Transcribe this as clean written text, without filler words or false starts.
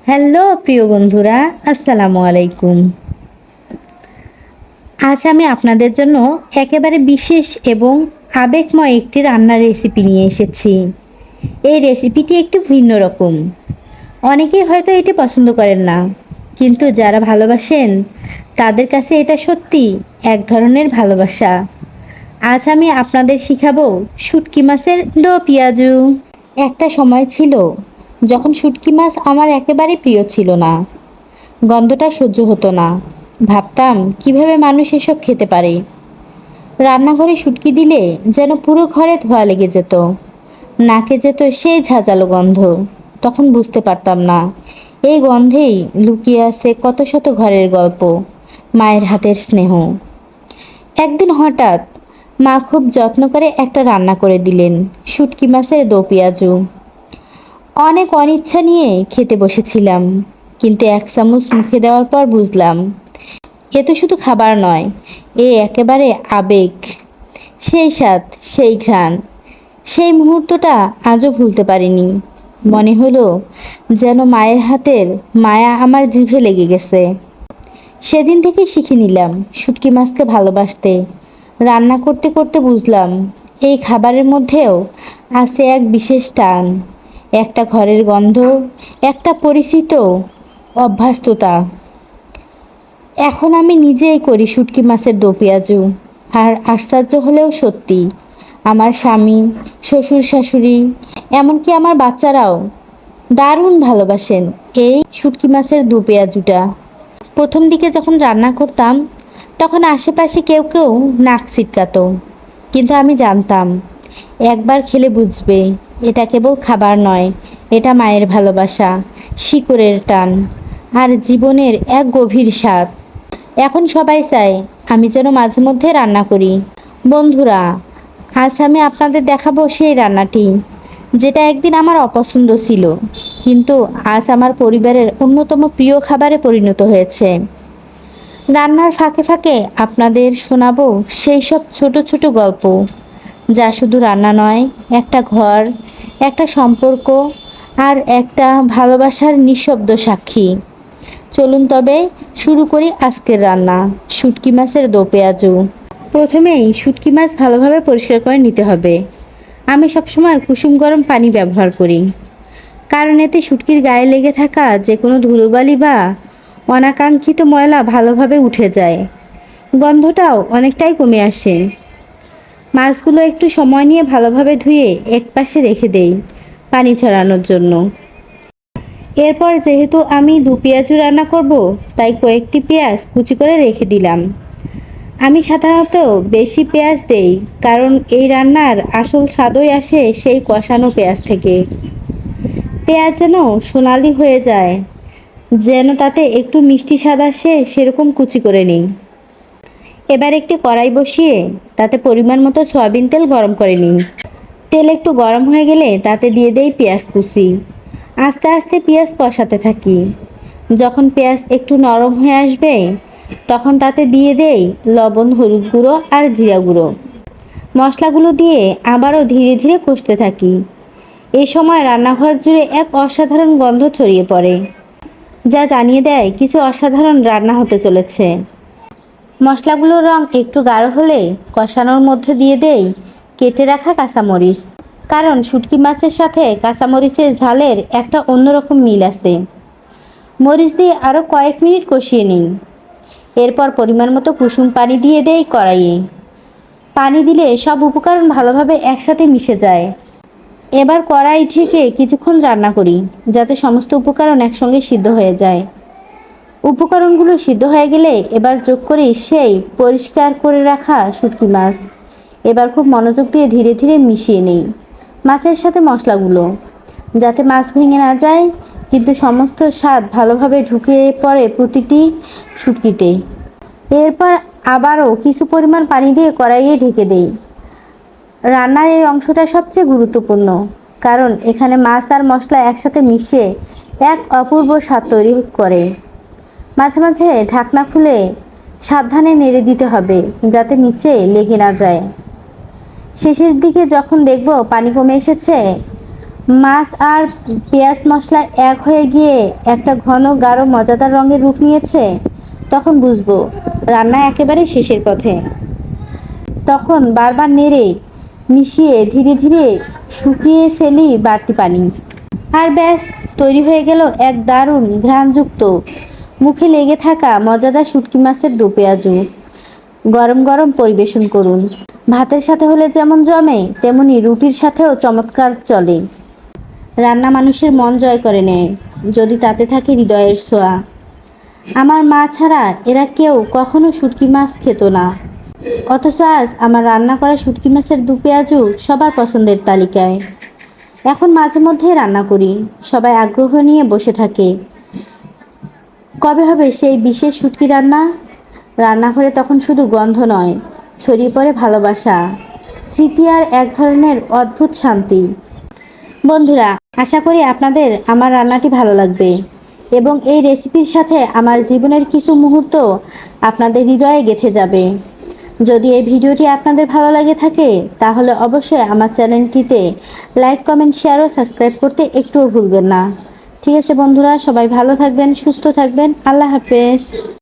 Hello প্রিয় বন্ধুরা, আসসালামু আলাইকুম। আজ আমি আপনাদের জন্য একেবারে বিশেষ এবং আবেগময় একটি রান্নার রেসিপি নিয়ে এসেছি। এই রেসিপিটি একটু ভিন্ন রকম। অনেকেই হয়তো এটি পছন্দ করেন না, কিন্তু যারা ভালোবাসেন তাদের কাছে এটা সত্যি এক ধরনের ভালোবাসা। আজ আমি আপনাদের শিখাবো শুটকি মাছের দো পেঁয়াজু। একটা সময় ছিল যখন শুটকি মাছ আমার একেবারে প্রিয় ছিল না। গন্ধটা সহ্য হতো না। ভাবতাম কিভাবে মানুষ এসব খেতে পারে। রান্নাঘরে শুটকি দিলে যেন পুরো ঘরে ধোঁয়া লেগে যেত। নাকে যেত সেই ঝাঁঝালো গন্ধ। তখন বুঝতে পারতাম না এই গন্ধেই লুকিয়ে আছে কত শত ঘরের গল্প, মায়ের হাতের স্নেহ। একদিন হঠাৎ মা খুব যত্ন করে একটা রান্না করে দিলেন, শুটকি মাছের দো পেঁয়াজু। অনেক অনিচ্ছা নিয়ে খেতে বসেছিলাম, কিন্তু এক চামচ মুখে দেওয়ার পর বুঝলাম এ তো শুধু খাবার নয়, এ একেবারে আবেগ। সেই স্বাদ, সেই ঘ্রাণ, সেই মুহূর্তটা আজও ভুলতে পারিনি। মনে হলো যেন মায়ের হাতের মায়া আমার জিভে লেগে গেছে। সেদিন থেকে শিখে নিলাম শুটকি মাছকে ভালোবাসতে। রান্না করতে করতে বুঝলাম এই খাবারের মধ্যেও আছে এক বিশেষ টান, একটা ঘরের গন্ধ, একটা পরিচিত অভ্যস্ততা। এখন আমি নিজেই করি শুটকি মাছের দো পেঁয়াজু। আর আশ্চর্য হলেও সত্যি, আমার স্বামী, শ্বশুর শাশুড়ি, এমনকি আমার বাচ্চারাও দারুণ ভালোবাসেন এই শুটকি মাছের দো পেঁয়াজুটা। প্রথম দিকে যখন রান্না করতাম তখন আশেপাশে কেউ কেউ নাক ছিটকাতো, কিন্তু আমি জানতাম একবার খেলে বুঝবে এটা কেবল খাবার নয়, এটা মায়ের ভালোবাসা, শিকড়ের টান আর জীবনের এক গভীর স্বাদ। এখন সবাই চায় আমি যেন মাঝে মধ্যে রান্না করি। বন্ধুরা, আজ আমি আপনাদের দেখাবো সেই রান্নাটি যেটা একদিন আমার অপছন্দ ছিল, কিন্তু আজ আমার পরিবারের অন্যতম প্রিয় খাবারে পরিণত হয়েছে। রান্নার ফাঁকে ফাঁকে আপনাদের শোনাবো সেই সব ছোট ছোট গল্প, যা শুধু রান্না নয়, একটা ঘর, একটা সম্পর্ক আর একটা ভালোবাসার নিঃশব্দ সাক্ষী। চলুন তবে শুরু করি আজকের রান্না, শুটকি মাছের দো পেঁয়াজু। প্রথমেই শুটকি মাছ ভালোভাবে পরিষ্কার করে নিতে হবে। আমি সবসময় কুসুম গরম পানি ব্যবহার করি, কারণ এতে শুটকির গায়ে লেগে থাকা যে কোনো ধুলোবালি বা অনাকাঙ্ক্ষিত ময়লা ভালোভাবে উঠে যায়। গন্ধটাও অনেকটাই কমে আসে। মাছগুলো একটু সময় নিয়ে ভালোভাবে ধুয়ে একপাশে রেখে দেই পানি ছড়ানোর জন্য। এরপর যেহেতু আমি দু পেঁয়াজু রান্না করব, তাই কয়েকটি পেঁয়াজ কুচি করে রেখে দিলাম। আমি সাধারণত বেশি পেঁয়াজ দেই, কারণ এই রান্নার আসল স্বাদই আসে সেই কষানো পেঁয়াজ থেকে। পেঁয়াজ যেন সোনালি হয়ে যায়, যেন তাতে একটু মিষ্টি স্বাদ আসে, সেরকম কুচি করে নিই। এবার একটি কড়াই বসিয়ে তাতে পরিমাণ মতো সয়াবিন তেল গরম করে নিই। তেল একটু গরম হয়ে গেলে তাতে দিয়ে দেই পেঁয়াজ কুচি। আস্তে আস্তে পেঁয়াজ কষাতে থাকি। যখন পেঁয়াজ একটু নরম হয়ে আসবে তখন তাতে দিয়ে দেই লবণ, হলুদ গুঁড়ো আর জিরা গুঁড়ো। মশলাগুলো দিয়ে আবারও ধীরে ধীরে কষতে থাকি। এই সময় রান্নাঘর জুড়ে এক অসাধারণ গন্ধ ছড়িয়ে পড়ে, যা জানিয়ে দেয় কিছু অসাধারণ রান্না হতে চলেছে। মশলাগুলোর রং একটু গাঢ় হলে কষানোর মধ্যে দিয়ে দেই কেটে রাখা কাঁচামরিচ, কারণ শুটকি মাছের সাথে কাঁচামরিচের ঝালের একটা অন্যরকম মিল আছে। মরিচ দিয়ে আরও কয়েক মিনিট কষিয়ে নিই। এরপর পরিমাণ মতো কুসুম পানি দিয়ে দেই কড়াইয়ে। পানি দিলে সব উপকরণ ভালোভাবে একসাথে মিশে যায়। এবার কড়াই ঢেকে কিছুক্ষণ রান্না করি, যাতে সমস্ত উপকরণ একসঙ্গে সিদ্ধ হয়ে যায়। উপকরণগুলো সিদ্ধ হয়ে গেলে এবার যোগ করি সেই পরিষ্কার করে রাখা শুটকি মাছ। এবার খুব মনোযোগ দিয়ে ধীরে ধীরে মিশিয়ে নেই মাছের সাথে মশলাগুলো, যাতে মাছ ভেঙে না যায়, কিন্তু সমস্ত স্বাদ ভালোভাবে ঢুকে পড়ে প্রতিটি শুটকিতে। এরপর আবারও কিছু পরিমাণ পানি দিয়ে কড়াইয়ে ঢেকে দেই। রান্নার এই অংশটা সবচেয়ে গুরুত্বপূর্ণ, কারণ এখানে মাছ আর মশলা একসাথে মিশে এক অপূর্ব স্বাদ তৈরি করে। মাঝে মাঝে ঢাকনা খুলে সাবধানে নেড়ে দিতে হবে, যাতে নিচে লেগে না যায়। শেষের দিকে যখন দেখব পানি কমে এসেছে, মাছ আর পেঁয়াজ মশলা এক হয়ে গিয়ে একটা ঘন গাঢ় মজাদার রঙের রূপ নিয়েছে, তখন বুঝবো রান্না একেবারে শেষের পথে। তখন বারবার নেড়ে মিশিয়ে ধীরে ধীরে শুকিয়ে ফেলি বাড়তি পানি। আর ব্যাস, তৈরি হয়ে গেল এক দারুণ ঘ্রাণযুক্ত, মুখে লেগে থাকা মজাদার শুটকি মাছের দো পেঁয়াজু। গরম গরম পরিবেশন করুন। ভাতের সাথে হলে যেমন জমে, তেমনি রুটির সাথেও চমৎকার চলে। রান্না মানুষের মন জয় করে নেয়, যদি তাতে থাকে হৃদয়ের ছোঁয়া। আমার মা ছাড়া এরা কেউ কখনো শুটকি মাছ খেত না, অথচ আজ আমার রান্না করা শুটকি মাছের দু পেঁয়াজু সবার পছন্দের তালিকায়। এখন মাঝে মধ্যে রান্না করি, সবাই আগ্রহ নিয়ে বসে থাকে, কবে হবে সেই বিশেষ শুটকি রান্না। রান্নাঘরে তখন শুধু গন্ধ নয়, ছড়িয়ে পড়ে ভালোবাসা, স্মৃতি আর এক ধরনের অদ্ভুত শান্তি। বন্ধুরা, আশা করি আপনাদের আমার রান্নাটি ভালো লাগবে এবং এই রেসিপির সাথে আমার জীবনের কিছু মুহূর্ত আপনাদের হৃদয়ে গেঁথে যাবে। যদি এই ভিডিওটি আপনাদের ভালো লাগে থাকে, তাহলে অবশ্যই আমার চ্যানেলটিতে লাইক, কমেন্ট, শেয়ার ও সাবস্ক্রাইব করতে একটুও ভুলবেন না। ঠিক আছে বন্ধুরা, সবাই ভালো থাকবেন, সুস্থ থাকবেন। আল্লাহ হাফেজ।